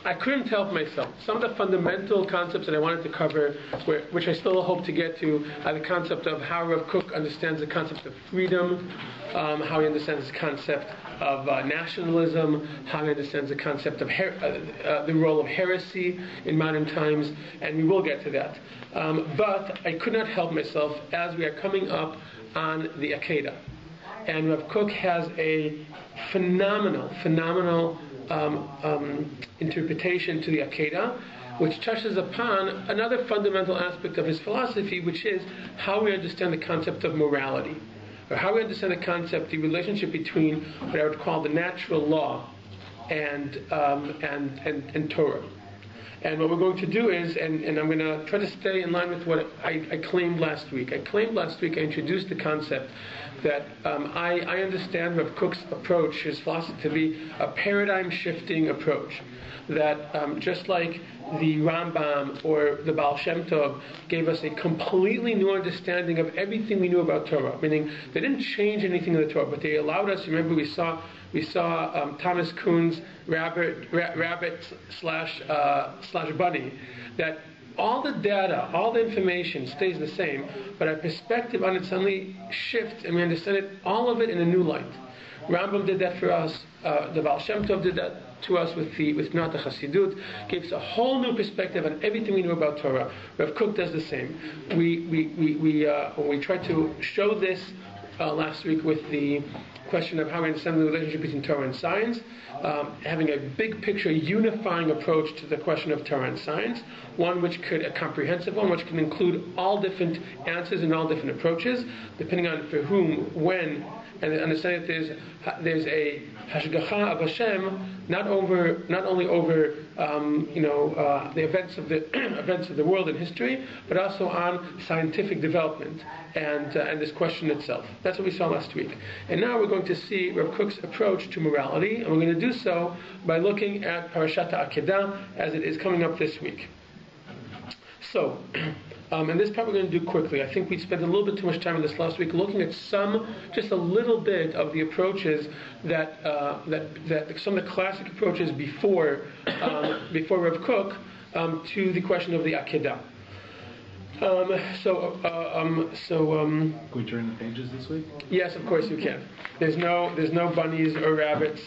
I couldn't help myself. Some of the fundamental concepts that I wanted to cover, which I still hope to get to, are the concept of how Rav Kook understands the concept of freedom, how he understands the concept of nationalism, how he understands the concept of the role of heresy in modern times, and we will get to that. But I could not help myself as we are coming up on the Akedah. And Rav Kook has a phenomenal interpretation to the Akedah, which touches upon another fundamental aspect of his philosophy, which is how we understand the concept of morality, or how we understand the concept, the relationship between what I would call the natural law and Torah. And what we're going to do is, and I'm going to try to stay in line with what I claimed last week. I introduced the concept that I understand Rav Kook's approach, his philosophy, to be a paradigm-shifting approach. That just like the Rambam or the Baal Shem Tov gave us a completely new understanding of everything we knew about Torah, meaning they didn't change anything in the Torah, but they allowed us. Remember, we saw Thomas Kuhn's rabbit slash bunny, that all the data, all the information stays the same, but our perspective on it suddenly shifts, and we understand it, all of it in a new light. Rambam did that for us. The Baal Shem Tov did that to us with Nat Chassidut, gave us a whole new perspective on everything we knew about Torah. Rav Kook does the same. We tried to show this last week with the question of how we understand the relationship between Torah and science, having a big picture, unifying approach to the question of Torah and science, a comprehensive one, which can include all different answers and all different approaches, depending on for whom, when, and understand that there's a hashgacha of Hashem not only over the events of the world and history, but also on scientific development and this question itself. That's what we saw last week. And now we're going to see Rav Kook's approach to morality, and we're going to do so by looking at Parashat Akedah as it is coming up this week. So, and this part we're going to do quickly. I think we spent a little bit too much time on this last week, looking at just a little bit of the approaches that some of the classic approaches before Rav Kook to the question of the Akedah. Can we turn the pages this week? Yes, of course you can. There's no bunnies or rabbits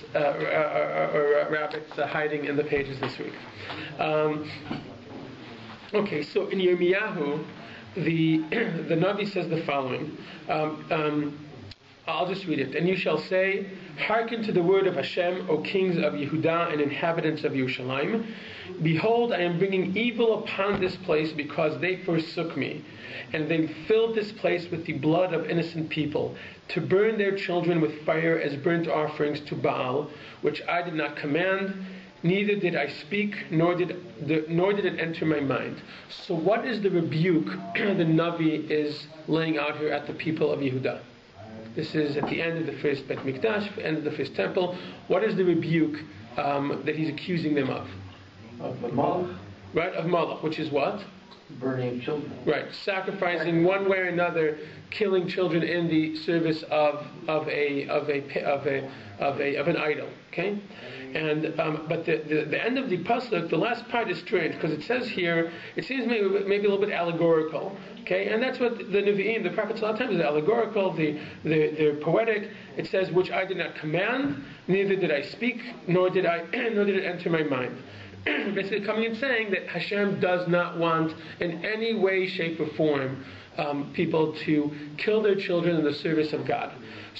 hiding in the pages this week. Okay, so in Yirmiyahu, the Navi says the following. I'll just read it. And you shall say, hearken to the word of Hashem, O kings of Yehudah and inhabitants of Yerushalayim. Behold, I am bringing evil upon this place because they forsook me, and they filled this place with the blood of innocent people, to burn their children with fire as burnt offerings to Baal, which I did not command. Neither did I speak, nor did it enter my mind. So what is the rebuke the Navi is laying out here at the people of Yehudah? This is at the end of the first Bet Mikdash, end of the first temple. What is the rebuke that he's accusing them of? Of Malach. Right, of Malach, which is what? Burning children. Right, sacrificing one way or another, killing children in the service of an idol. Okay, and but the end of the pasuk, the last part is strange because it says here, it seems maybe a little bit allegorical. Okay, and that's what the Nevi'im, the prophets, a lot of times is allegorical. They're poetic. It says, which I did not command, neither did I speak, nor did it enter my mind. Basically coming and saying that Hashem does not want in any way, shape, or form people to kill their children in the service of God.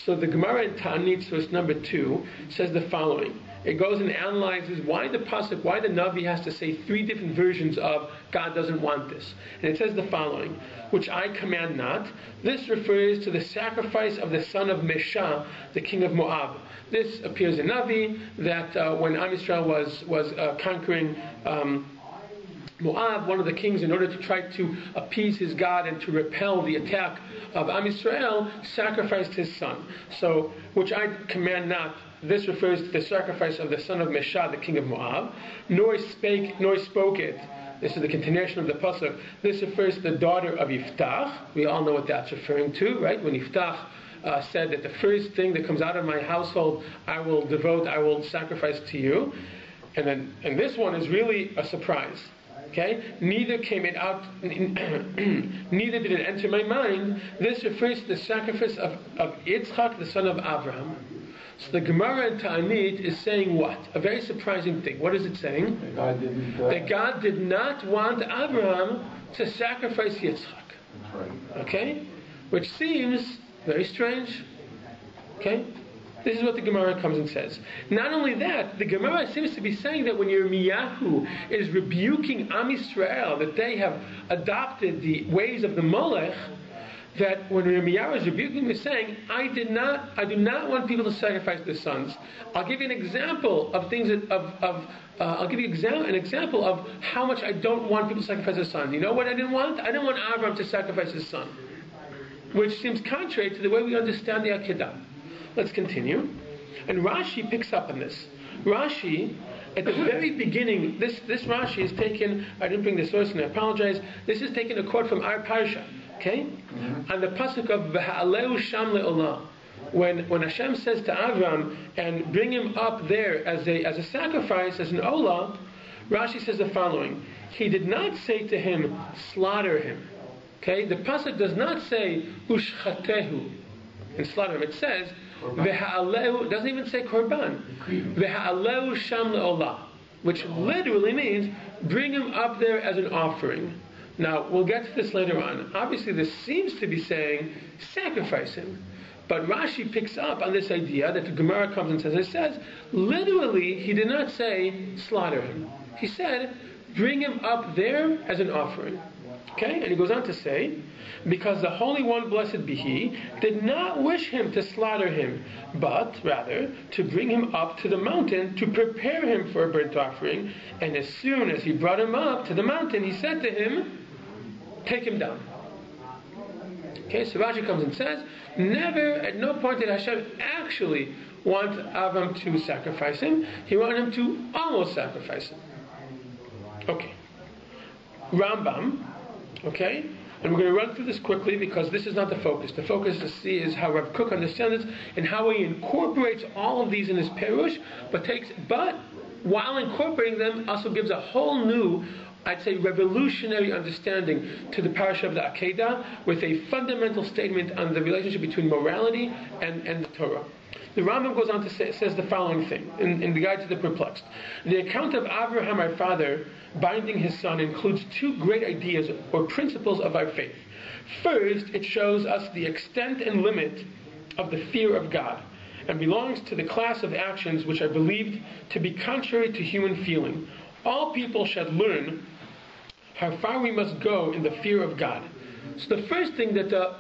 So the Gemara in Ta'anit, source number 2, says the following. It goes and analyzes why the Navi has to say 3 different versions of God doesn't want this. And it says the following, which I command not. This refers to the sacrifice of the son of Mesha, the king of Moab. This appears in Navi, that when Am Yisrael was conquering Moab, one of the kings, in order to try to appease his God and to repel the attack of Am Yisrael, sacrificed his son. So, which I command not, this refers to the sacrifice of the son of Mesha, the king of Moab, nor spoke it. This is the continuation of the pasuk. This refers to the daughter of Yiftach. We all know what that's referring to, right? When Yiftach said that the first thing that comes out of my household, I will sacrifice to you. And this one is really a surprise. Okay? Neither came it out, neither did it enter my mind. This refers to the sacrifice of Yitzchak, the son of Abraham. So the Gemara in Ta'anit is saying what? A very surprising thing. What is it saying? That God did not want Abraham to sacrifice Yitzchak. Okay? Which seems very strange. Okay? This is what the Gemara comes and says. Not only that, the Gemara seems to be saying that when Yirmiyahu is rebuking Am Yisrael, that they have adopted the ways of the Molech, that when Yirmiyahu is rebuking, he's saying, I do not want people to sacrifice their sons. I'll give you an example of things I'll give you an example of how much I don't want people to sacrifice their sons. You know what I didn't want? I didn't want Avram to sacrifice his son, which seems contrary to the way we understand the Akedah. Let's continue. And Rashi picks up on this. Rashi, at the very beginning, this Rashi is taken, I didn't bring the source and I apologize, this is taken a quote from our Parsha, okay? On the pasuk of V'ha'aleu sham le'olah. When Hashem says to Avram, and bring him up there as a sacrifice, as an olah, Rashi says the following. He did not say to him, slaughter him. Okay? The pasuk does not say, ushchatehu, and slaughter him. It says, V'ha'aleu, doesn't even say korban. V'ha'aleu sham le'olah, which literally means bring him up there as an offering. Now, we'll get to this later on. Obviously, this seems to be saying sacrifice him. But Rashi picks up on this idea that the Gemara comes and says, it says, literally, he did not say slaughter him. He said, bring him up there as an offering. Okay? And he goes on to say, because the Holy One, blessed be He, did not wish him to slaughter him, but rather to bring him up to the mountain to prepare him for a burnt offering. And as soon as he brought him up to the mountain, he said to him, take him down. Okay, so Rashi comes and says, never, at no point did Hashem actually want Avram to sacrifice him. He wanted him to almost sacrifice him. Okay. Rambam, okay, and we're going to run through this quickly because this is not the focus. The focus to see is how Rabbi Kook understands it and how he incorporates all of these in his perush, but while incorporating them, also gives a whole new, I'd say, revolutionary understanding to the parasha of the Akedah with a fundamental statement on the relationship between morality and the Torah. The Rambam goes on to say, says the following thing in the Guide to the Perplexed. The account of Abraham, our father, binding his son includes two great ideas or principles of our faith. First, it shows us the extent and limit of the fear of God and belongs to the class of actions which are believed to be contrary to human feeling. All people should learn how far we must go in the fear of God. So the first thing that the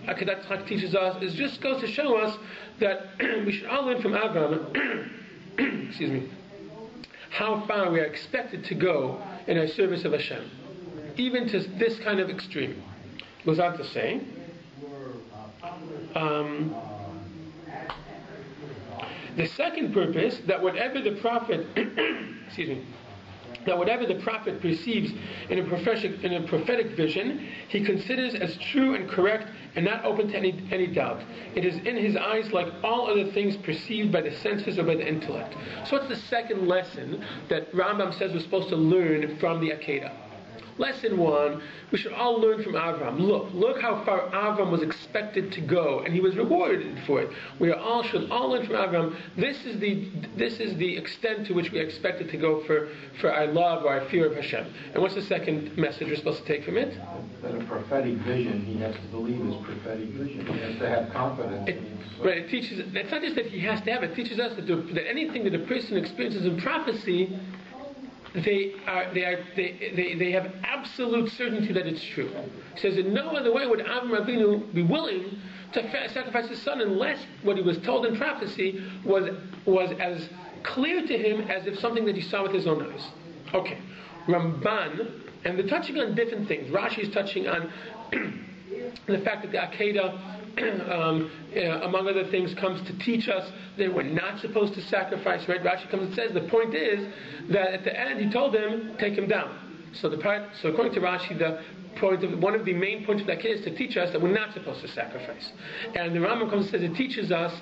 Akedat teaches us is just goes to show us that we should all learn from Abraham excuse me, how far we are expected to go in our service of Hashem, even to this kind of extreme. Goes on to say, the second purpose, that whatever the prophet excuse me, that whatever the prophet perceives in a prophetic vision, he considers as true and correct and not open to any doubt. It is in his eyes like all other things perceived by the senses or by the intellect. So what's the second lesson that Rambam says we're supposed to learn from the Akedah? Lesson one, we should all learn from Avram. Look how far Avram was expected to go, and he was rewarded for it. We should all learn from Avram. This is the extent to which we are expected to go for our love or our fear of Hashem. And what's the second message we're supposed to take from it? That a prophetic vision, he has to believe his prophetic vision. He has to have confidence. Right. It teaches. It's not just that he has to have. It teaches us that anything that a person experiences in prophecy, they have absolute certainty that it's true. He says in no other way would Avram Avinu be willing to sacrifice his son unless what he was told in prophecy was as clear to him as if something that he saw with his own eyes. Okay, Ramban, and they're touching on different things. Rashi is touching on the fact that the Akedah, among other things, comes to teach us that we're not supposed to sacrifice, right? Rashi comes and says the point is that at the end he told him, take him down. So according to Rashi, one of the main points of that is to teach us that we're not supposed to sacrifice. And the Rambam comes and says it teaches us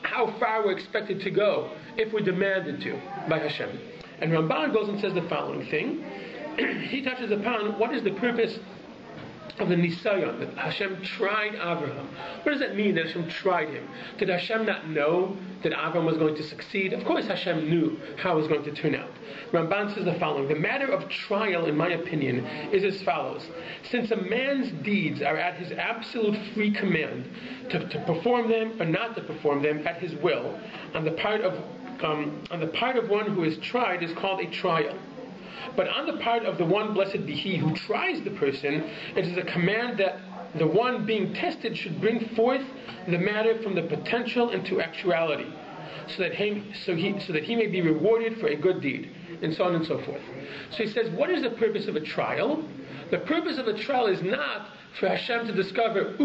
how far we're expected to go if we're demanded to by Hashem. And Ramban goes and says the following thing. He touches upon what is the purpose of the Nisayon, that Hashem tried Abraham. What does that mean that Hashem tried him? Did Hashem not know that Abraham was going to succeed? Of course Hashem knew how it was going to turn out. Ramban says the following: the matter of trial, in my opinion, is as follows. Since a man's deeds are at his absolute free command to perform them or not to perform them at his will, on the part of one who is tried is called a trial. But on the part of the one, blessed be he, who tries the person, it is a command that the one being tested should bring forth the matter from the potential into actuality, so that he may be rewarded for a good deed, and so on and so forth. So he says, what is the purpose of a trial? The purpose of a trial is not for Hashem to discover,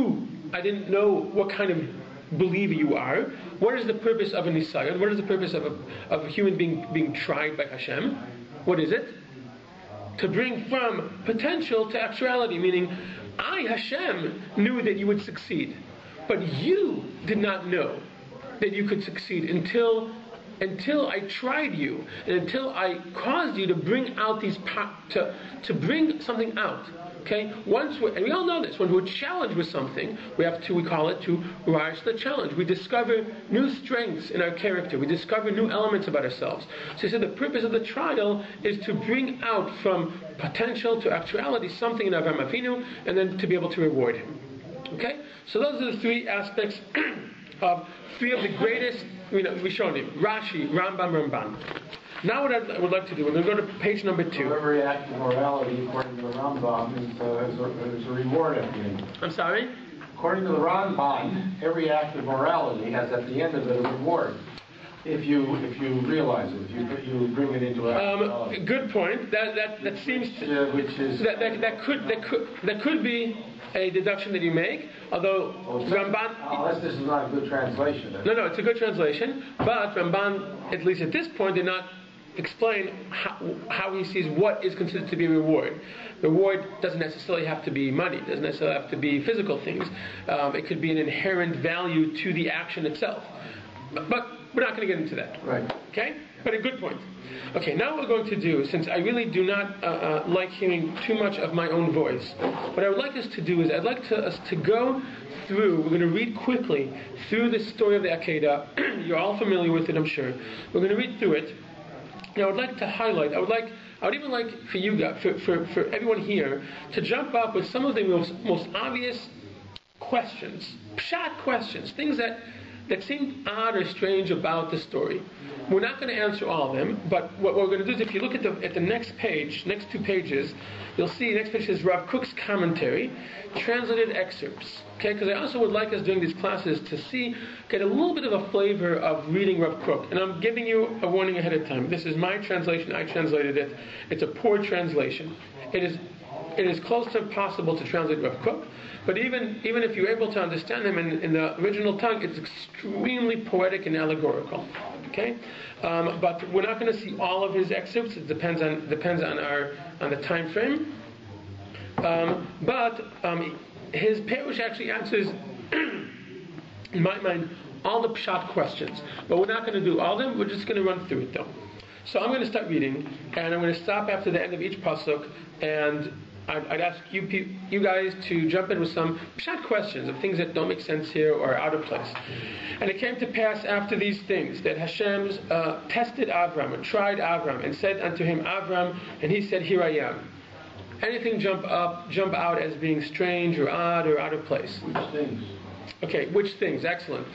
I didn't know what kind of believer you are. What is the purpose of a nisayon? What is the purpose of a human being tried by Hashem? What is it? To bring from potential to actuality, meaning I, Hashem, knew that you would succeed, but you did not know that you could succeed until I tried you, and until I caused you to bring out to bring something out. Okay, and we all know this. When we're challenged with something, we call it to rise to the challenge. We discover new strengths in our character. We discover new elements about ourselves. So he said the purpose of the trial is to bring out from potential to actuality something in Avraham Avinu, and then to be able to reward him. Okay, so those are the three aspects of three of the greatest Rishonim: Rashi, Ramban. Now what I would like to do, we're going to go to page number 2. Every act of morality, according to the Rambam, is a reward at the end. I'm sorry? According to the Rambam, every act of morality has at the end of it a reward. If you realize it, if you bring it into actuality. Good point. That seems to, which is that could be a deduction that you make. Although Ramban, unless this is not a good translation. No, it's a good translation. But Ramban, at least at this point, did not explain how he sees what is considered to be a reward. Reward doesn't necessarily have to be money. It doesn't necessarily have to be physical things. It could be an inherent value to the action itself. But we're not going to get into that. Right. Okay? But a good point. Okay, now what we're going to do, since I really do not like hearing too much of my own voice, what I would like us to do is I'd like us to go through, we're going to read quickly through the story of the Akedah. You're all familiar with it, I'm sure. We're going to read through it. Now I would like to highlight, I would even like for you guys, for everyone here, to jump up with some of the most obvious questions, pshat questions, things that seem odd or strange about the story. We're not going to answer all of them, but what we're going to do is, if you look at the next page, next 2 pages, you'll see the next page says Rav Kook's commentary, translated excerpts. Okay, because I also would like us during these classes to get a little bit of a flavor of reading Rav Kook. And I'm giving you a warning ahead of time. This is my translation. I translated it. It's a poor translation. It is close to impossible to translate Rav Kook. But even if you're able to understand him in the original tongue, it's extremely poetic and allegorical. Okay, but we're not going to see all of his excerpts. It depends on the time frame. But his perush actually answers, in my mind, all the pshat questions. But we're not going to do all of them. We're just going to run through it though. So I'm going to start reading, and I'm going to stop after the end of each pasuk, and I'd ask you guys to jump in with some pshat questions of things that don't make sense here or are out of place. And it came to pass after these things that Hashem tested Avram, or tried Avram, and said unto him, Avram, and he said, Here I am. Anything jump out as being strange or odd or out of place? Which things? Okay, which things? Excellent.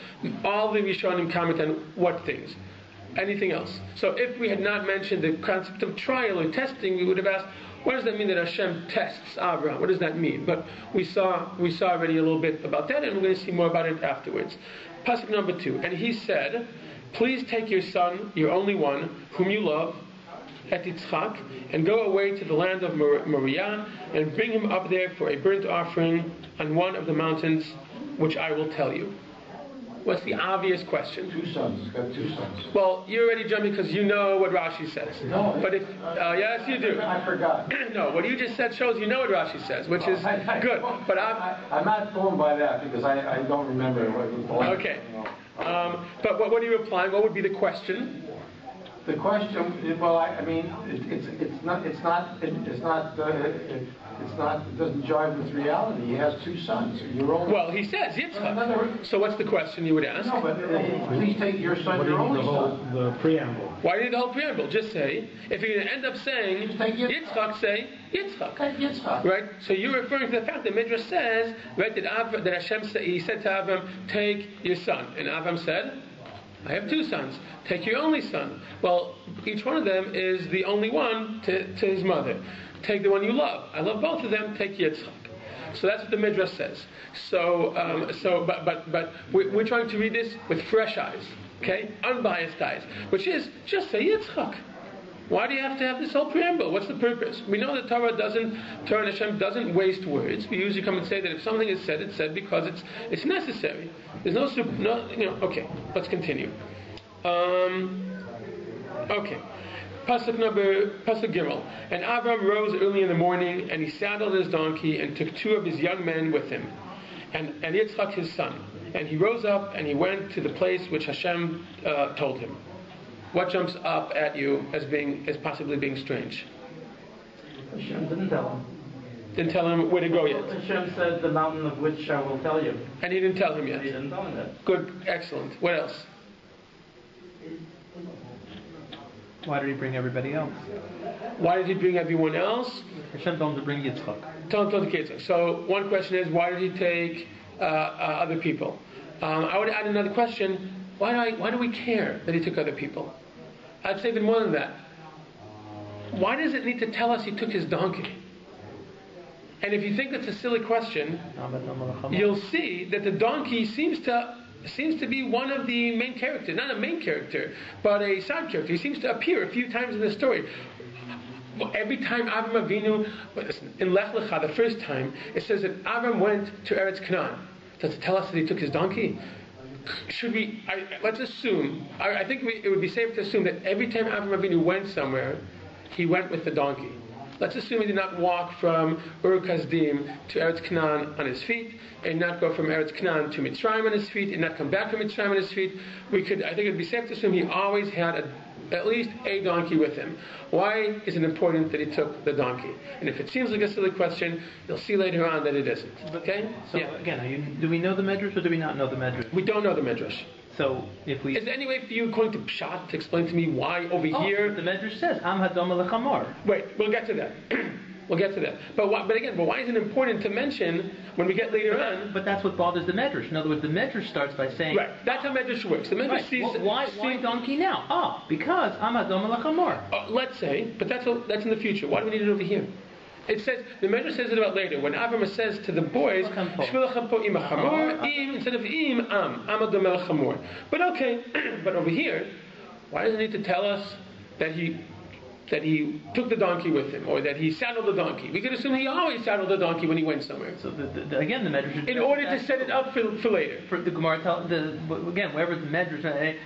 All the Rishonim comment on what things. Anything else? So if we had not mentioned the concept of trial or testing, we would have asked, what does that mean that Hashem tests Abraham? What does that mean? But we saw already a little bit about that, and we're going to see more about it afterwards. Pasuk number 2. And he said, Please take your son, your only one, whom you love, at Yitzchak, and go away to the land of Moriah, and bring him up there for a burnt offering on one of the mountains which I will tell you. What's the obvious question? 2 sons. He's got 2 sons. Well, you're already jumping because you know what Rashi says. No. But if yes, you do. I forgot. No, what you just said shows you know what Rashi says, which is good. But I'm not fooled by that because I don't remember what it was like. Okay. But what are you applying? What would be the question? The question, well, I mean, it doesn't jive with reality. He has 2 sons. Well, he says Yitzchak. So what's the question you would ask? No, but please take your son, your only son. The preamble. Why do you need the whole preamble? Just say, if you're going to end up saying Yitzchak, say Yitzchak. Take Yitzchak. Right? So you're referring to the fact that Midrash says, right, that Hashem said, he said to Avram, take your son. And Avram said, I have 2 sons. Take your only son. Well, each one of them is the only one to his mother. Take the one you love. I love both of them. Take Yitzchak. So that's what the Midrash says. But we're trying to read this with fresh eyes, okay, unbiased eyes, which is just say Yitzchak. Why do you have to have this whole preamble? What's the purpose? We know that Torah and Hashem doesn't waste words. We usually come and say that if something is said, it's said because it's necessary. There's okay, let's continue. Okay. Pasuk Gimel. And Avram rose early in the morning, and he saddled his donkey, and took 2 of his young men with him, and Yitzchak his son. And he rose up, and he went to the place which Hashem told him. What jumps up at you as possibly being strange? Hashem didn't tell him. Didn't tell him where to go yet. Hashem said, the mountain of which I will tell you. And he didn't tell him yet. He didn't tell him that. Good, excellent. What else? Why did he bring everybody else? Why did he bring everyone else? Hashem told him to bring Yitzchak. Told him to take Yitzchak. So one question is, why did he take other people? I would add another question. Why do we care that he took other people? I'd say even more than that. Why does it need to tell us he took his donkey? And if you think that's a silly question, you'll see that the donkey seems to be one of the main characters. Not a main character, but a side character. He seems to appear a few times in the story. Every time Avram Avinu, in Lech Lecha, the first time, it says that Avram went to Eretz Canaan. Does it tell us that he took his donkey? Let's assume, I think it would be safe to assume that every time Avram Avinu went somewhere, he went with the donkey. Let's assume he did not walk from Ur Kasdim to Eretz Canaan on his feet, and not go from Eretz Canaan to Mitzrayim on his feet, and not come back from Mitzrayim on his feet. I think it would be safe to assume he always had at least a donkey with him. Why is it important that he took the donkey? And if it seems like a silly question, you'll see later on that it isn't. Okay? So again, do we know the Medrash or do we not know the Medrash? We don't know the Medrash. So if we... Is there any way for you, according to Pshat, to explain to me why over here... the Medrash says, Am Hadom Lechamor. Wait, we'll get to that. We'll get to that. But why is it important to mention when we get later on? But that's what bothers the Medrash. In other words, the Medrash starts by saying... Right, that's how Medrash works. The Medrash sees... Why donkey now? Because Am Hadom Lechamor. Let's say, but that's in the future. Why do we need it over here? It says, the Medrash says it about later, when Avram says to the boys, Shvilachem po im hachamor, im, instead of im, amadom el chamor. But okay, but over here, why does it need to tell us that he took the donkey with him, or that he saddled the donkey? We could assume he always saddled the donkey when he went somewhere. So again, the Medrash... In order to set it up for later. For the Gemara, again, wherever the Medrash...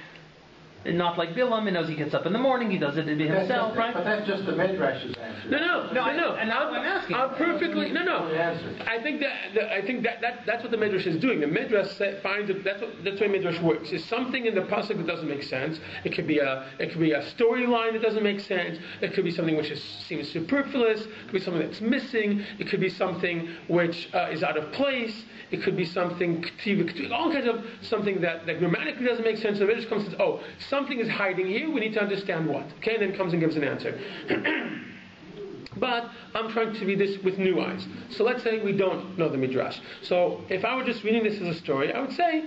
Not like Bilam, he knows he gets up in the morning, he does it himself, right? But that's just the Midrash's answer. No. And now I'm asking. I'm perfectly I think that's what the Midrash is doing. The Midrash finds that that's the way Midrash works. It's something in the pasuk that doesn't make sense. It could be a storyline that doesn't make sense. It could be something which seems superfluous. It could be something that's missing. It could be something which is out of place. It could be something, all kinds of something that grammatically doesn't make sense. So the Midrash comes and says, something is hiding here, we need to understand what. Okay, and then comes and gives an answer. But I'm trying to read this with new eyes. So let's say we don't know the Midrash. So if I were just reading this as a story, I would say,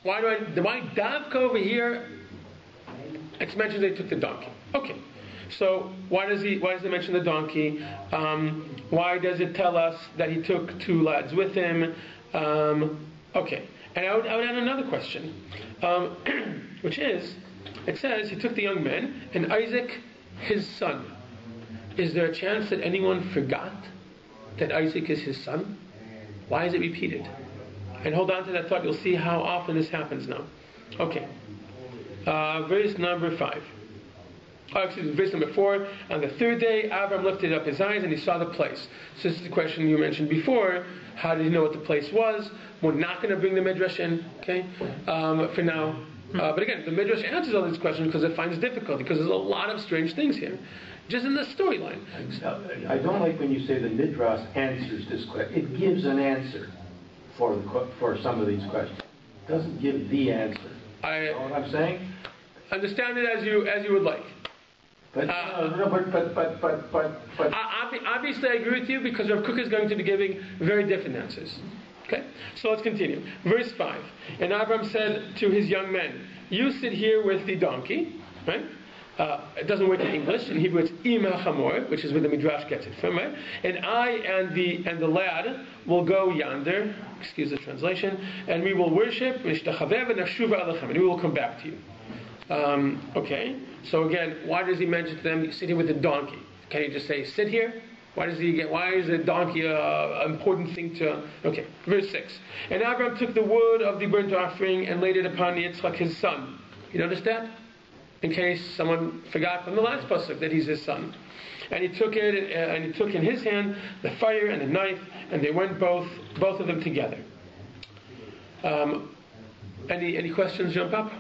why Davka over here, it's mentioned they took the donkey. Okay. So why does it mention the donkey? Why does it tell us that he took 2 lads with him? Okay. And I would add another question, which is, it says he took the young men and Isaac, his son. Is there a chance that anyone forgot that Isaac is his son? Why is it repeated? And hold on to that thought. You'll see how often this happens now. Okay. Verse number 5. Verse number 4. On the third day, Avram lifted up his eyes and he saw the place. So this is the question you mentioned before. How did he know what the place was? We're not going to bring the Midrash in, okay, for now. But again, the Midrash answers all these questions because it finds difficulty, because there's a lot of strange things here, just in the storyline. I don't like when you say the Midrash answers this question. It gives an answer for some of these questions. It doesn't give the answer. You know what I'm saying? Understand it as you would like. But obviously, I agree with you, because Rav Kook is going to be giving very different answers. Okay, so let's continue. Verse 5. And Avram said to his young men, "You sit here with the donkey," right? It doesn't work in English. In Hebrew, it's im hachamor, which is where the Midrash gets it from, right? And I and the lad will go yonder. Excuse the translation. And we will worship, mishtachaveh v'nashuva alechem, and we will come back to you. Okay. So again, why does he mention to them, sit here with the donkey? Can he just say, sit here? Why is the donkey an important thing to... Okay, verse 6. And Avram took the wood of the burnt offering and laid it upon Yitzchak his son. You notice that? In case someone forgot from the last pasuk that he's his son. And he took it, and he took in his hand the fire and the knife, and they went both of them together. Any questions jump up?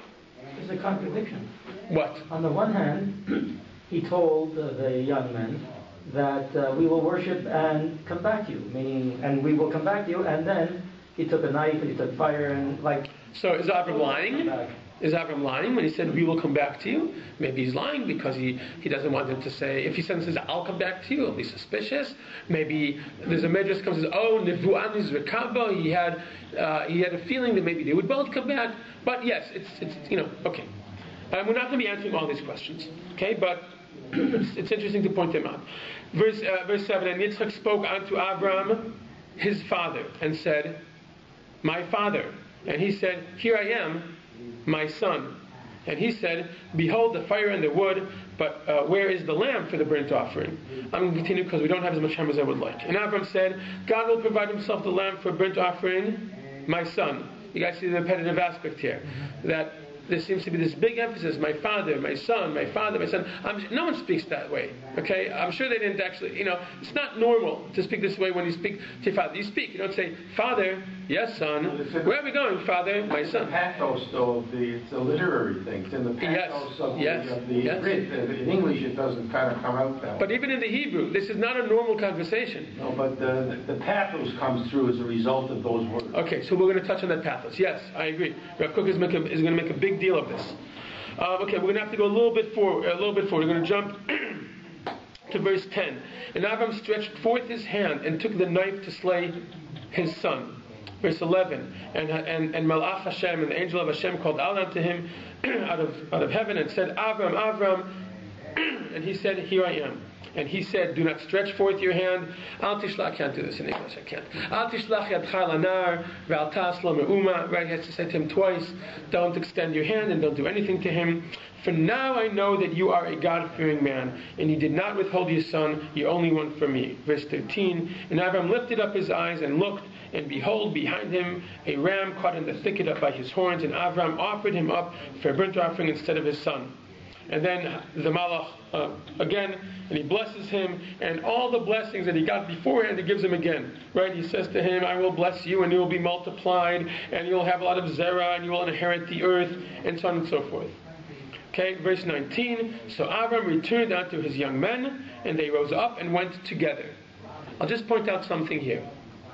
There's a contradiction. What? On the one hand, he told the young men that we will worship and come back to you, meaning, and we will come back to you, and then he took a knife and he took fire and like... So is Avram lying? Is Avram lying when he said, we will come back to you? Maybe he's lying because he doesn't want them to say, if he says, I'll come back to you, it'll be suspicious. Maybe there's a Midrash comes and says, oh, Nevu'an is Rekaba, he had a feeling that maybe they would both come back. But yes, it's okay. We're not going to be answering all these questions, okay? But it's interesting to point them out. Verse 7, and Yitzchak spoke unto Avram, his father, and said, my father. And he said, here I am, my son. And he said, behold the fire and the wood, but where is the lamb for the burnt offering? I'm going to continue because we don't have as much time as I would like. And Avram said, God will provide himself the lamb for a burnt offering, my son. You guys see the repetitive aspect here. That there seems to be this big emphasis, my father, my son, my father, my son. No one speaks that way, okay? I'm sure they didn't actually, it's not normal to speak this way when you speak to your father. You speak, you don't say, father, yes, son. Where are we going, father, my son? It's the pathos, though, it's a literary thing. It's in the pathos of the writ. In English, it doesn't kind of come out that way. But even in the Hebrew, this is not a normal conversation. No, but the pathos comes through as a result of those words. Okay, so we're going to touch on that pathos. Yes, I agree. Rav Kook is going to make a big deal of this. Okay, we're going to have to go a little bit forward. We're going to jump to verse 10. And Avram stretched forth his hand and took the knife to slay his son. Verse 11. And Malach Hashem, and the angel of Hashem, called out unto him out of heaven and said, Avram, Avram. And he said, here I am. And he said, do not stretch forth your hand. Al tishlach, I can't do this in English, I can't. Al tishlach yadcha lanar, ve'al tas lo me'uma. Right, he has to say to him twice, don't extend your hand and don't do anything to him. For now I know that you are a God-fearing man, and you did not withhold your son, your only one, from me. Verse 13. And Avram lifted up his eyes and looked, and behold, behind him a ram caught in the thicket up by his horns, and Avram offered him up for a burnt offering instead of his son. And then the Malach again, and he blesses him, and all the blessings that he got beforehand, he gives him again. Right? He says to him, I will bless you, and you will be multiplied, and you will have a lot of zerah, and you will inherit the earth, and so on and so forth. Okay, verse 19. So Avram returned unto his young men, and they rose up and went together. I'll just point out something here.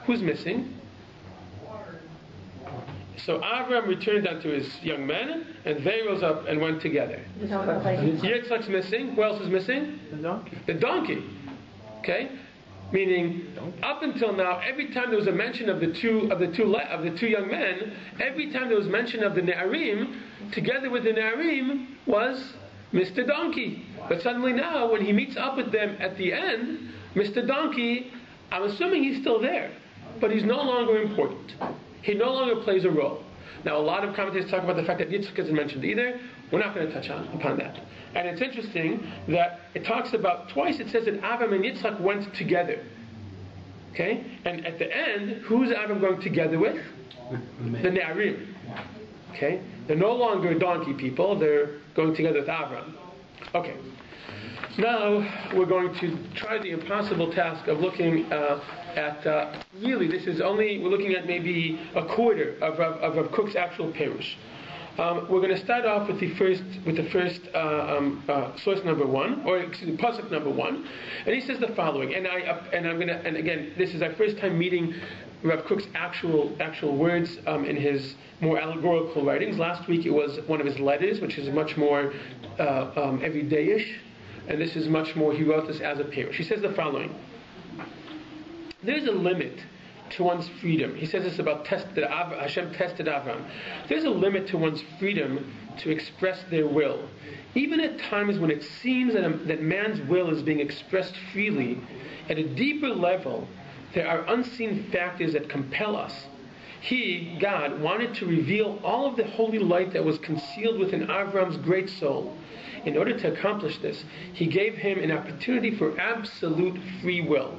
Who's missing? So Avram returned unto his young men, and they rose up and went together. Yitzchak's missing. Who else is missing? The donkey. The donkey. Okay, meaning up until now, every time there was a mention of the two young men, every time there was mention of the Ne'arim, together with the Ne'arim was Mr. Donkey. But suddenly now, when he meets up with them at the end, Mr. Donkey, I'm assuming he's still there, but he's no longer important. He no longer plays a role. Now, a lot of commentators talk about the fact that Yitzchak isn't mentioned either. We're not going to touch upon that. And it's interesting that it talks about, twice it says that Avram and Yitzchak went together. Okay? And at the end, who's Avram going together with? The Ne'arim. Okay? They're no longer donkey people. They're going together with Avram. Okay. Now we're going to try the impossible task of looking at really this is only we're looking at maybe a quarter of Kook's actual Perush. We're going to start off with the first source number one, or excuse me, pasuk number one, and he says the following. And again, this is our first time meeting Rav Kook's actual words in his more allegorical writings. Last week it was one of his letters, which is much more everydayish, and this is much more. He wrote this as a perush. He says the following: there's a limit to one's freedom. He says this about Hashem tested Avram. There's a limit to one's freedom to express their will. Even at times when it seems that man's will is being expressed freely, at a deeper level, there are unseen factors that compel us. He, God, wanted to reveal all of the holy light that was concealed within Avram's great soul. In order to accomplish this, He gave him an opportunity for absolute free will,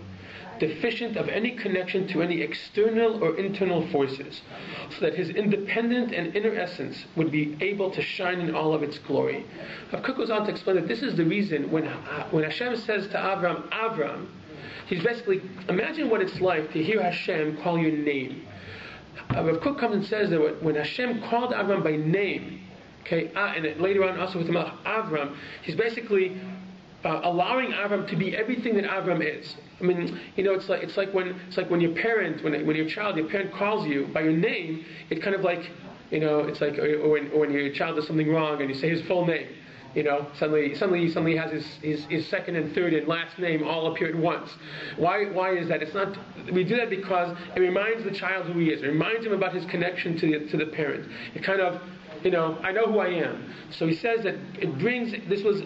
deficient of any connection to any external or internal forces, so that his independent and inner essence would be able to shine in all of its glory. Rav Kook goes on to explain that this is the reason when Hashem says to Avram, he's basically, imagine what it's like to hear Hashem call your name. Rav Kook comes and says that when Hashem called Avram by name, okay, and later on also with the Melech Avram, he's basically allowing Avram to be everything that Avram is. I mean, it's like when your parent, when your parent calls you by your name, it kind of like, it's like, or when your child does something wrong and you say his full name, suddenly has his second and third and last name all appear at once. Why is that? It's not. We do that because it reminds the child who he is. It reminds him about his connection to the parent. It kind of, I know who I am. So he says that it brings. This was.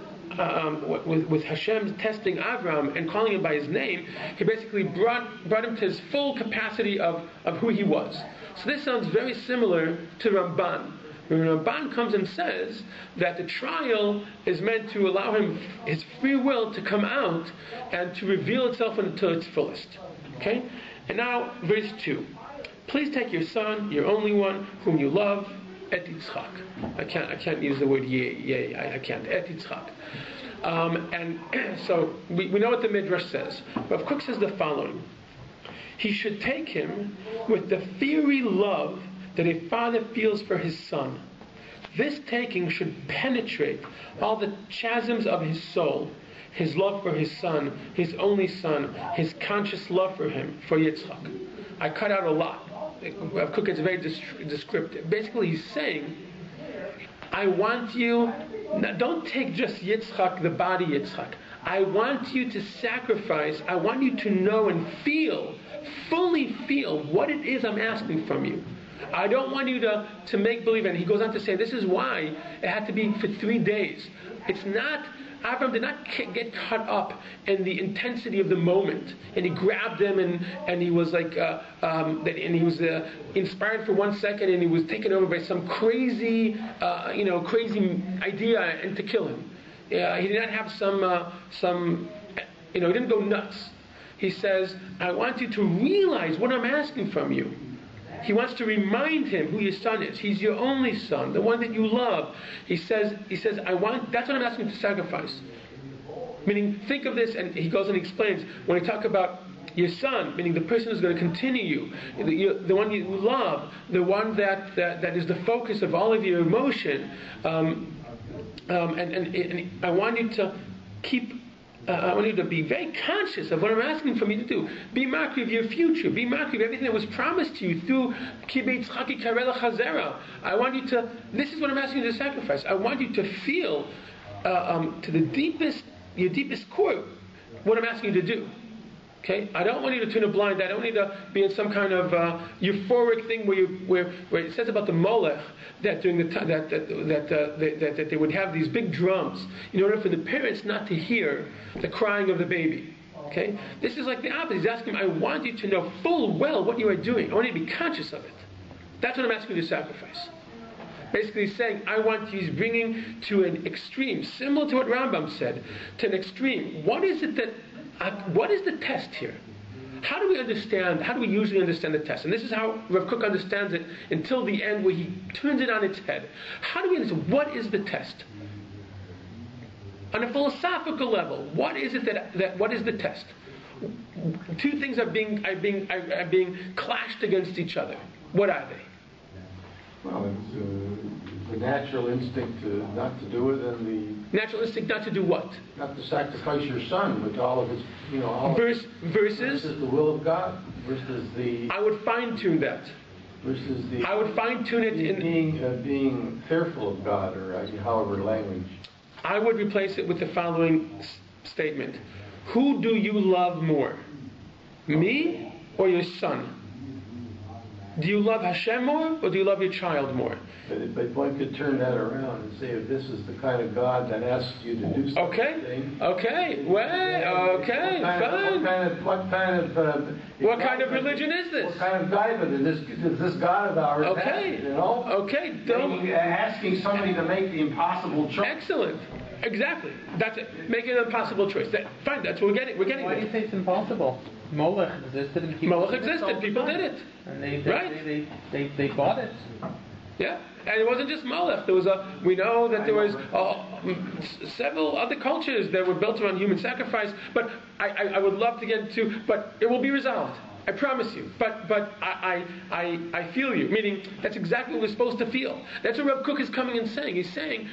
With Hashem testing Avram and calling him by his name, he basically brought him to his full capacity of who he was. So this sounds very similar to Ramban. When Ramban comes and says that the trial is meant to allow him his free will to come out and to reveal itself until its fullest. Okay? And now, verse 2. Please take your son, your only one, whom you love, Et Yitzchak. I can't use the word yay. I can't. Et Yitzchak. And so we know what the Midrash says. Rav Kook says the following: he should take him with the fiery love that a father feels for his son. This taking should penetrate all the chasms of his soul, his love for his son, his only son, his conscious love for him, for Yitzchak. I cut out a lot. Rav Kook is very descriptive. Basically, he's saying, I want you, don't take just Yitzchak, the body Yitzchak. I want you to sacrifice, I want you to know and fully feel what it is I'm asking from you. I don't want you to make believe, and he goes on to say, this is why it had to be for 3 days. It's not, Avram did not get caught up in the intensity of the moment, and he grabbed him, and he was like, and he was inspired for 1 second, and he was taken over by some crazy idea, and to kill him. He did not have he didn't go nuts. He says, I want you to realize what I'm asking from you. He wants to remind him who your son is. He's your only son, the one that you love. He says, that's what I'm asking you to sacrifice. Meaning, think of this, and he goes and explains, when he talks about your son, meaning the person who's going to continue you, the one you love, the one that is the focus of all of your emotion, and I want you to I want you to be very conscious of what I'm asking from you to do. Be makri of your future. Be makri of everything that was promised to you through Ki Beitzchaki Karela Chazera. I want you to, this is what I'm asking you to sacrifice. I want you to feel to your deepest core, what I'm asking you to do. Okay? I don't want you to turn a blind eye. I don't want you to be in some kind of euphoric thing where it says about the Molech that during the time that they would have these big drums in order for the parents not to hear the crying of the baby. Okay? This is like the opposite. He's asking, I want you to know full well what you are doing. I want you to be conscious of it. That's what I'm asking you to sacrifice. Basically he's saying, he's bringing to an extreme, similar to what Rambam said, to an extreme. What is the test here? How do we usually understand the test? And this is how Rav Kook understands it until the end, where he turns it on its head. How do we understand, what is the test? On a philosophical level, what is it what is the test? Two things are being clashed against each other. What are they? Well, it's the natural instinct not to do it, and the natural instinct not to do what? Not to sacrifice your son with all of its, versus the will of God, versus the. I would fine tune that. Versus the. I would fine tune it in being fearful of God, or however language. I would replace it with the following statement: who do you love more, me or your son? Do you love Hashem more, or do you love your child more? But one could turn that around and say, if this is the kind of God that asks you to do something. Fine. What kind of religion is this? What kind of diamond is this God of ours? Okay. Asking somebody to make the impossible choice. Excellent. Exactly. That's it. Make an impossible choice. Fine. That's what we're getting. Why do you say it's impossible? Molech existed, and people did it, and they bought it. Yeah, and it wasn't just Molech. We know that there was several other cultures that were built around human sacrifice. But I would love to get into. But it will be resolved. I promise you. But I feel you. Meaning that's exactly what we're supposed to feel. That's what Reb Kook is coming and saying. He's saying.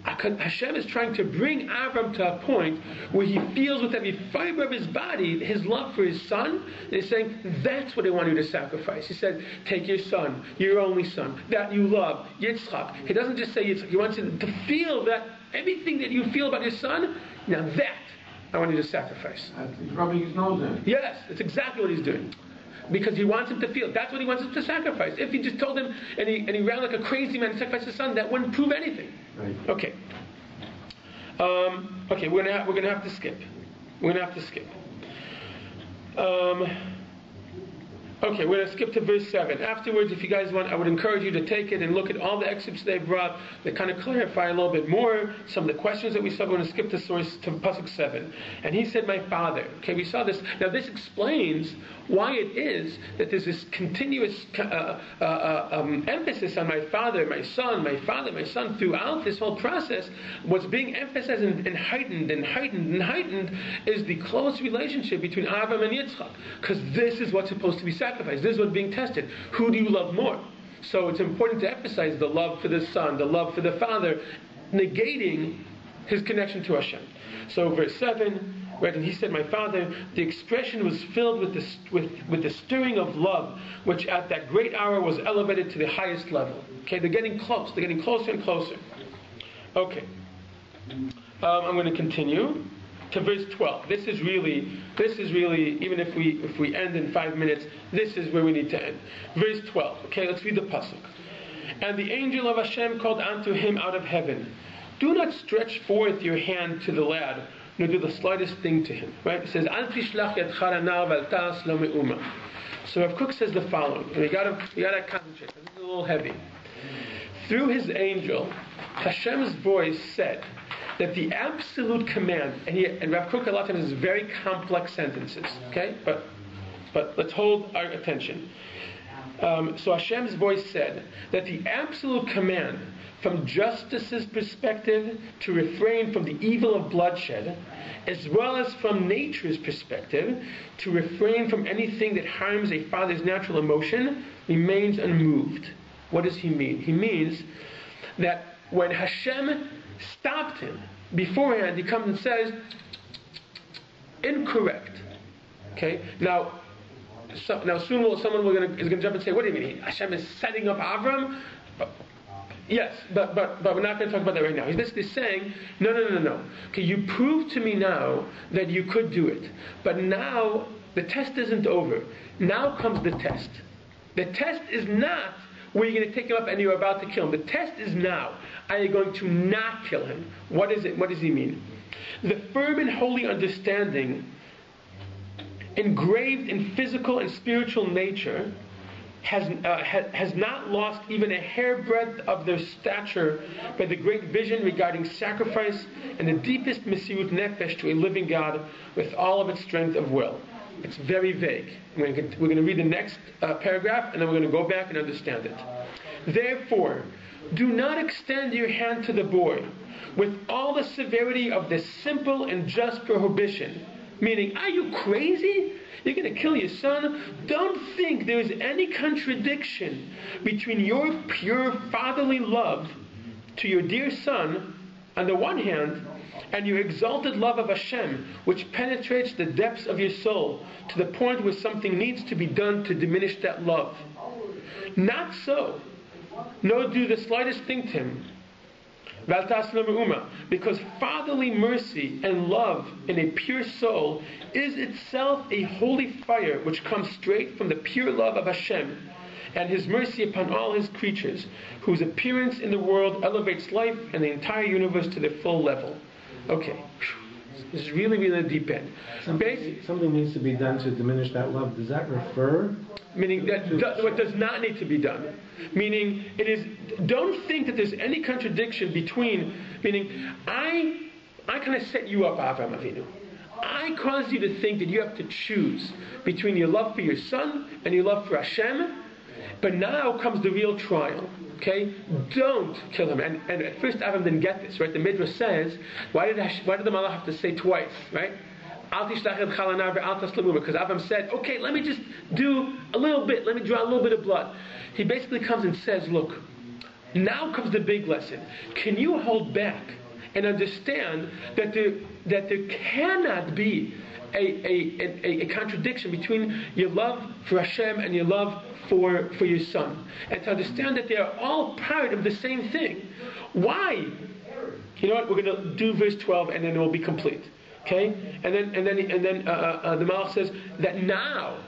Hashem is trying to bring Avram to a point where he feels with every fiber of his body his love for his son, and he's saying, that's what I want you to sacrifice. He said, take your son, your only son, that you love, Yitzchak. He doesn't just say Yitzchak, he wants you to feel that everything that you feel about your son, now that I want you to sacrifice. He's rubbing his nose in. Yes, that's exactly what he's doing. Because he wants him to feel. That's what he wants him to sacrifice. If he just told him and he ran like a crazy man to sacrifice his son, that wouldn't prove anything. Right. Okay. We're gonna have to skip. We're gonna have to skip. We're going to skip to verse 7. Afterwards, if you guys want, I would encourage you to take it and look at all the excerpts they brought that kind of clarify a little bit more some of the questions that we saw. We're going to skip to source to Pasuk 7. And he said, my father. Okay, we saw this. Now this explains why it is that there's this continuous emphasis on my father, my son, my father, my son throughout this whole process. What's being emphasized and heightened is the close relationship between Avram and Yitzchak. Because this is what's supposed to be sacrificed. This is what's being tested. Who do you love more? So it's important to emphasize the love for the son, the love for the father, negating his connection to Hashem. So verse 7, right, and he said, my father, the expression was filled with the stirring of love, which at that great hour was elevated to the highest level. Okay, they're getting close. They're getting closer and closer. Okay. I'm going to continue to verse 12. This is really, even if we end in 5 minutes, this is where we need to end. Verse 12. Okay, let's read the pasuk. And the angel of Hashem called unto him out of heaven, do not stretch forth your hand to the lad, nor do the slightest thing to him. Right? It says, Al tishlach yadcha lanav val ta'as lo me'uma. So Rav Kook says the following, and we gotta concentrate. This is a little heavy. Through his angel, Hashem's voice said that the absolute command, and Rav Kook a lot of times is very complex sentences, okay? But let's hold our attention. So Hashem's voice said that the absolute command from justice's perspective to refrain from the evil of bloodshed, as well as from nature's perspective to refrain from anything that harms a father's natural emotion, remains unmoved. What does he mean? He means that when Hashem stopped him beforehand, he comes and says, incorrect. Okay? Now soon someone is going to jump and say, what do you mean? Hashem is setting up Avram? Yes, but we're not going to talk about that right now. He's basically saying, no. Okay, you proved to me now that you could do it. But now, the test isn't over. Now comes the test. The test is not where you're going to take him up and you're about to kill him. The test is now. Are you going to not kill him? What is it? What does he mean? The firm and holy understanding engraved in physical and spiritual nature has not lost even a hairbreadth of their stature by the great vision regarding sacrifice and the deepest mesirut nefesh to a living God with all of its strength of will. It's very vague. We're going to read the next paragraph, and then we're going to go back and understand it. Therefore, do not extend your hand to the boy with all the severity of this simple and just prohibition. Meaning, are you crazy? You're going to kill your son? Don't think there is any contradiction between your pure fatherly love to your dear son, on the one hand, and your exalted love of Hashem, which penetrates the depths of your soul to the point where something needs to be done to diminish that love. Not so. No, do the slightest thing to him. Because fatherly mercy and love in a pure soul is itself a holy fire which comes straight from the pure love of Hashem and His mercy upon all His creatures, whose appearance in the world elevates life and the entire universe to their full level. Okay, this is really, really a deep end. Something needs to be done to diminish that love. Does that refer? Meaning that what does not need to be done. Meaning it is. Don't think that there's any contradiction between. Meaning I kind of set you up, Avraham Avinu. I caused you to think that you have to choose between your love for your son and your love for Hashem. But now comes the real trial. Okay, don't kill him. And at first Avram didn't get this, right? The Midrash says, why did the Malach have to say twice, right? Because Avram said, okay, let me just do a little bit. Let me draw a little bit of blood. He basically comes and says, look, now comes the big lesson. Can you hold back and understand that there cannot be a contradiction between your love for Hashem and your love for your son, and to understand that they are all part of the same thing. Why? You know what? We're going to do verse 12, and then it will be complete. Okay? And then the Malach says that now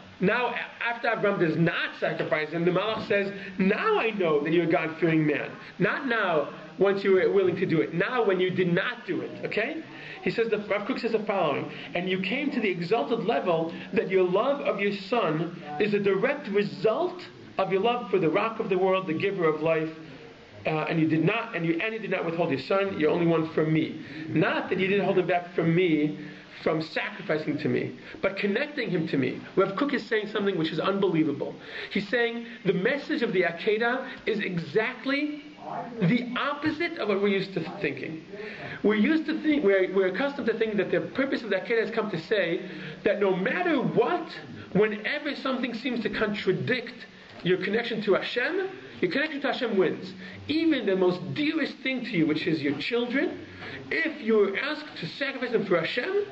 after Abraham does not sacrifice him, the Malach says, now I know that you're a God-fearing man. Not now, once you were willing to do it. Now, when you did not do it. Okay? He says, Rav Kook says the following, and you came to the exalted level that your love of your son is a direct result of your love for the rock of the world, the giver of life, and you did not withhold your son, you're only one from me. Not that you didn't hold him back from me, from sacrificing to me, but connecting him to me. Rav Kook is saying something which is unbelievable. He's saying the message of the Akedah is exactly the opposite of what we're used to thinking. We're accustomed to thinking that the purpose of the Akedah has come to say that no matter what, whenever something seems to contradict your connection to Hashem, your connection to Hashem wins. Even the most dearest thing to you, which is your children, if you're asked to sacrifice them for Hashem,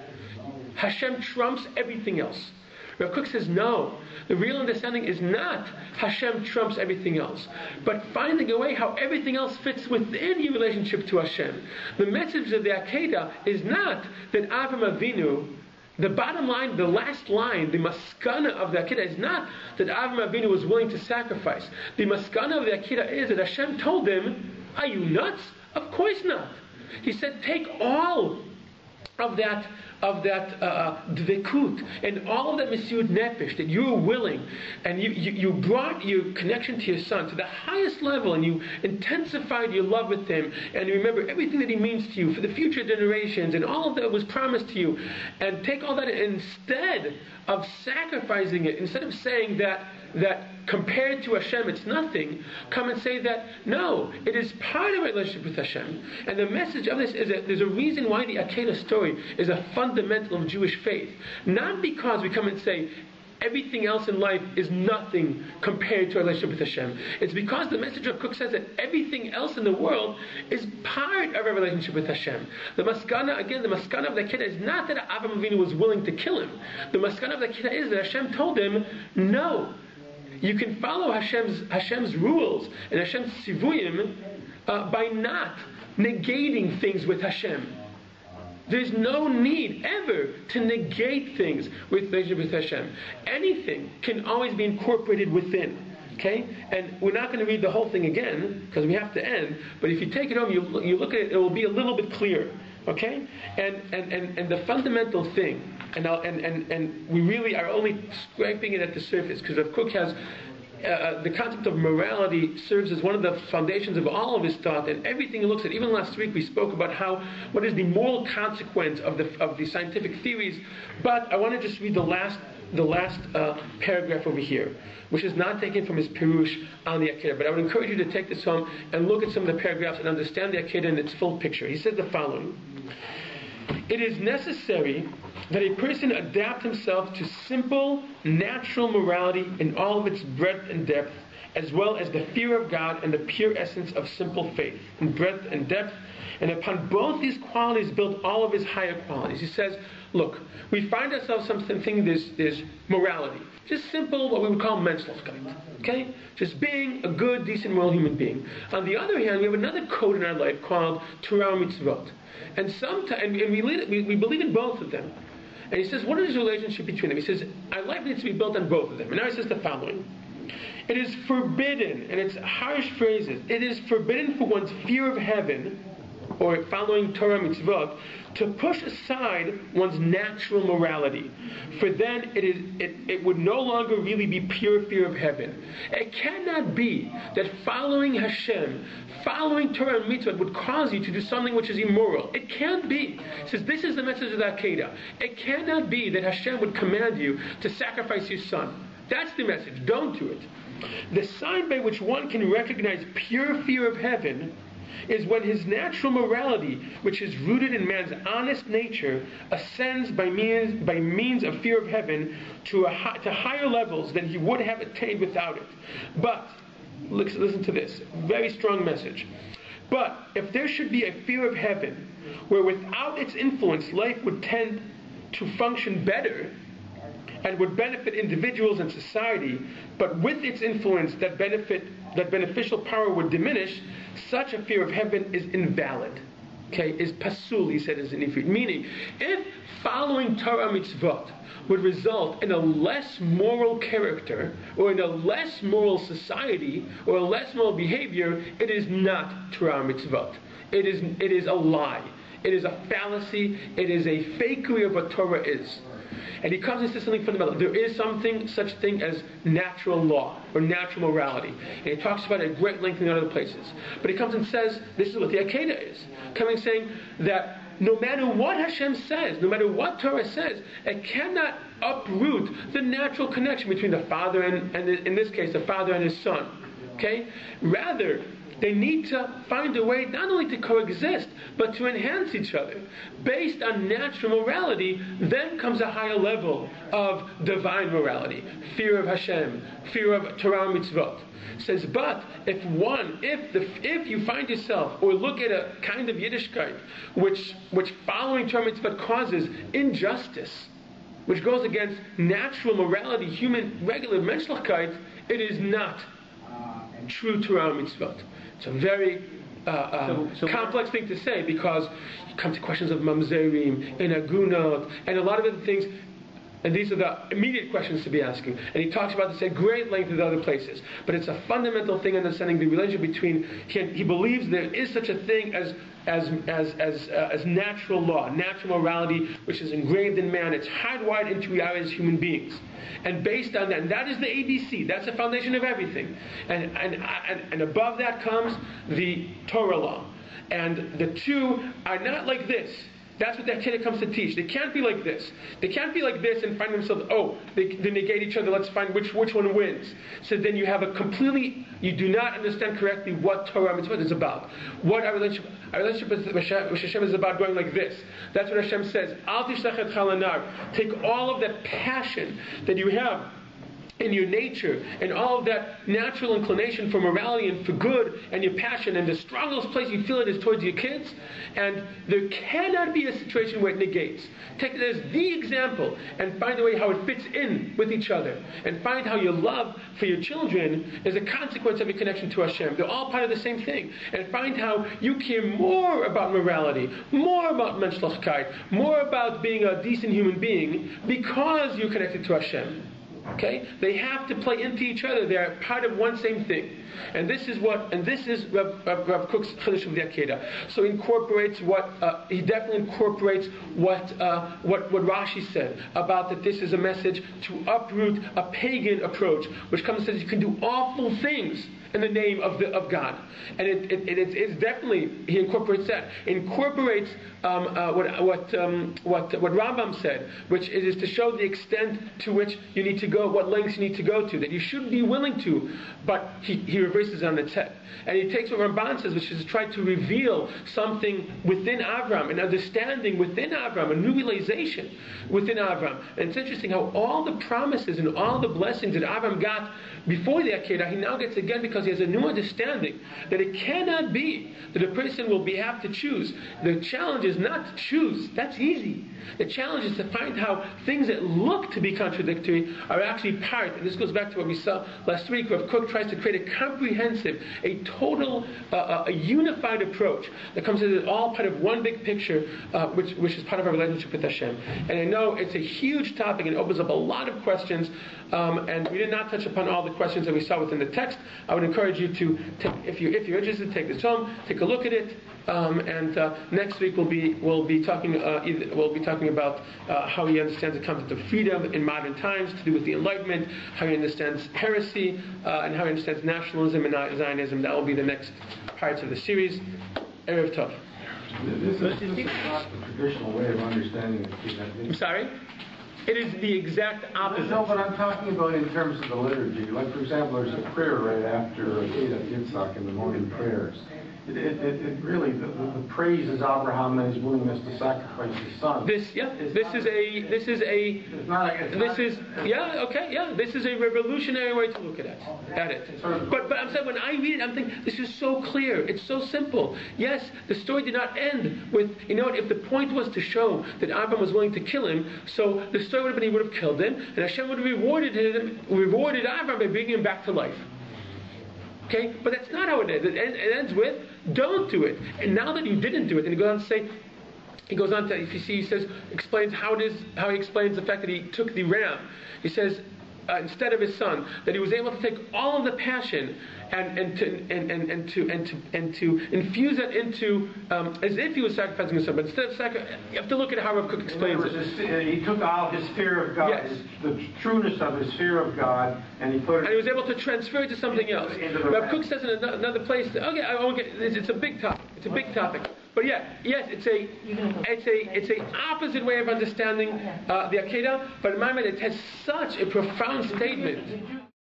Hashem trumps everything else. Rav Kook says no. The real understanding is not Hashem trumps everything else, but finding a way how everything else fits within your relationship to Hashem. The message of the Akedah is not that Avraham Avinu, the bottom line, the last line, the maskana of the Akedah is not that Avraham Avinu was willing to sacrifice. The maskana of the Akedah is that Hashem told him, are you nuts? Of course not. He said, take all of that dvekut and all of that mesiyut nefesh that you were willing, and you brought your connection to your son to the highest level, and you intensified your love with him, and you remember everything that he means to you for the future generations, and all of that was promised to you, and take all that, instead of sacrificing it, instead of saying that compared to Hashem it's nothing, come and say that no, it is part of our relationship with Hashem. And the message of this is that there's a reason why the Akedah story is a fundamental of Jewish faith. Not because we come and say everything else in life is nothing compared to our relationship with Hashem. It's because the message of Kook says that everything else in the world is part of our relationship with Hashem. The maskana of the Akedah is not that Avraham Avinu was willing to kill him. The maskana of the Akedah is that Hashem told him, no, you can follow Hashem's rules and Hashem's sivuyim by not negating things with Hashem. There's no need ever to negate things with relationship with Hashem. Anything can always be incorporated within. Okay? And we're not going to read the whole thing again because we have to end. But if you take it home, you look at it, it will be a little bit clearer. Okay? And the fundamental thing, and we really are only scraping it at the surface, because Rav Kook has the concept of morality serves as one of the foundations of all of his thought, and everything he looks at. Even last week we spoke about what is the moral consequence of the scientific theories. But I want to just read the last paragraph over here, which is not taken from his Pirush on the Akedah. But I would encourage you to take this home and look at some of the paragraphs and understand the Akedah in its full picture. He says the following: it is necessary that a person adapt himself to simple, natural morality in all of its breadth and depth, as well as the fear of God and the pure essence of simple faith in breadth and depth. And upon both these qualities built all of his higher qualities. He says, look, we find ourselves thinking there's morality. Just simple, what we would call menschlichkeit. Okay? Just being a good, decent, moral human being. On the other hand, we have another code in our life called Torah mitzvot. And sometimes, we believe in both of them. And he says, what is the relationship between them? He says, our life needs to be built on both of them. And now he says the following: it is forbidden, and it's harsh phrases, it is forbidden for one's fear of heaven, or following Torah mitzvot, to push aside one's natural morality, for then it would no longer really be pure fear of heaven. It cannot be that following Hashem, following Torah and mitzvot would cause you to do something which is immoral. It can't be. He says this is the message of the Akedah. It cannot be that Hashem would command you to sacrifice your son. That's the message. Don't do it. The sign by which one can recognize pure fear of heaven is when his natural morality, which is rooted in man's honest nature, ascends by means of fear of heaven to higher levels than he would have attained without it. But, listen to this, very strong message. But if there should be a fear of heaven, where without its influence life would tend to function better, and would benefit individuals and society, but with its influence that beneficial power would diminish, such a fear of heaven is invalid. Okay, is pasul, he said, is an ifrit. Meaning, if following Torah mitzvot would result in a less moral character, or in a less moral society, or a less moral behavior, it is not Torah mitzvot. It is a lie. It is a fallacy. It is a fakery of what Torah is. And he comes and says something fundamental. There is such thing as natural law or natural morality. And he talks about it at great length in other places. But he comes and says, this is what the Akedah is. Coming and saying that no matter what Hashem says, no matter what Torah says, it cannot uproot the natural connection between the father and in this case, the father and his son. Okay? Rather, they need to find a way not only to coexist, but to enhance each other. Based on natural morality, then comes a higher level of divine morality. Fear of Hashem, fear of Torah mitzvot. It says, but if you find yourself, or look at a kind of Yiddishkeit, which following Torah mitzvot causes injustice, which goes against natural morality, human, regular menschlichkeit, it is not true Torah mitzvot. It's a very complex thing to say, because you come to questions of mamzerim and agunot and a lot of other things, and these are the immediate questions to be asking. And he talks about this at great length in other places. But it's a fundamental thing, understanding the relationship between. He believes there is such a thing as natural law, natural morality, which is engraved in man. It's hardwired into we are as human beings. And based on that, and that is the ABC, that's the foundation of everything. And above that comes the Torah law. And the two are not like this. That's what the Akedah comes to teach. They can't be like this. They can't be like this and find themselves, they negate each other, let's find which one wins. So then you have you do not understand correctly what Torah mitzvot is about. What our relationship with Hashem is about, going like this. That's what Hashem says. Al tishlach et chalanar. Take all of that passion that you have in your nature, and all of that natural inclination for morality and for good, and your passion, and the strongest place you feel it is towards your kids, and there cannot be a situation where it negates. Take it as the example, and find a way how it fits in with each other, and find how your love for your children is a consequence of your connection to Hashem. They're all part of the same thing, and find how you care more about morality, more about menschlichkeit, more about being a decent human being, because you're connected to Hashem. Okay, they have to play into each other. They are part of one same thing, and this is Rav Kook's Chiddush of the Akedah. So he incorporates he definitely incorporates what Rashi said about that this is a message to uproot a pagan approach, which comes and says you can do awful things in the name of God, and it's definitely, he incorporates that. He incorporates what Rambam said, which is to show the extent to which you need to go, what lengths you need to go to, that you should be willing to, but he reverses it on its head. And he takes what Ramban says, which is to try to reveal something within Avram, an understanding within Avram, a new realization within Avram. And it's interesting how all the promises and all the blessings that Avram got before the Akedah, he now gets again because he has a new understanding that it cannot be that a person will have to choose. The challenge is not to choose. That's easy. The challenge is to find how things that look to be contradictory are actually part. And this goes back to what we saw last week, where Kook tries to create a comprehensive, a total, a unified approach that comes as all part of one big picture, which is part of our relationship with Hashem. And I know it's a huge topic and it opens up a lot of questions. And we did not touch upon all the questions that we saw within the text. I would encourage you to take, if you're interested, take this home, take a look at it. And next week we'll be talking about how he understands the concept of freedom in modern times to do with the Enlightenment, how he understands heresy, and how he understands nationalism and Zionism. That will be the next parts of the series. Erev Tov. This is not the traditional way of understanding it. I'm sorry? It is the exact opposite. No, but I'm talking about in terms of the liturgy. Like, for example, there's a prayer right after Akedah Yitzhak in the morning prayers. It really, the praise is Abraham and his willingness to sacrifice his son. This is a revolutionary way to look at it. But I'm saying, when I read it, I'm thinking, this is so clear, it's so simple. Yes, the story did not end with, if the point was to show that Abraham was willing to kill him, so the story would have been he would have killed him, and Hashem would have rewarded Abraham by bringing him back to life. Okay, but that's not how it ends. It ends with, don't do it. And now that you didn't do it, and he goes on to explains how he explains the fact that he took the ram. He says, instead of his son, that he was able to take all of the passion and to infuse it into as if he was sacrificing his son. But instead of you have to look at how Rav Kook explains it. He took out his fear of God, yes, the trueness of his fear of God, and he put it. And he was able to transfer it to something else. Rav Kook says in another place. Okay, I won't get. It's a big topic. It's a big topic. But yes, it's a opposite way of understanding the Akedah. But in my mind, it has such a profound statement.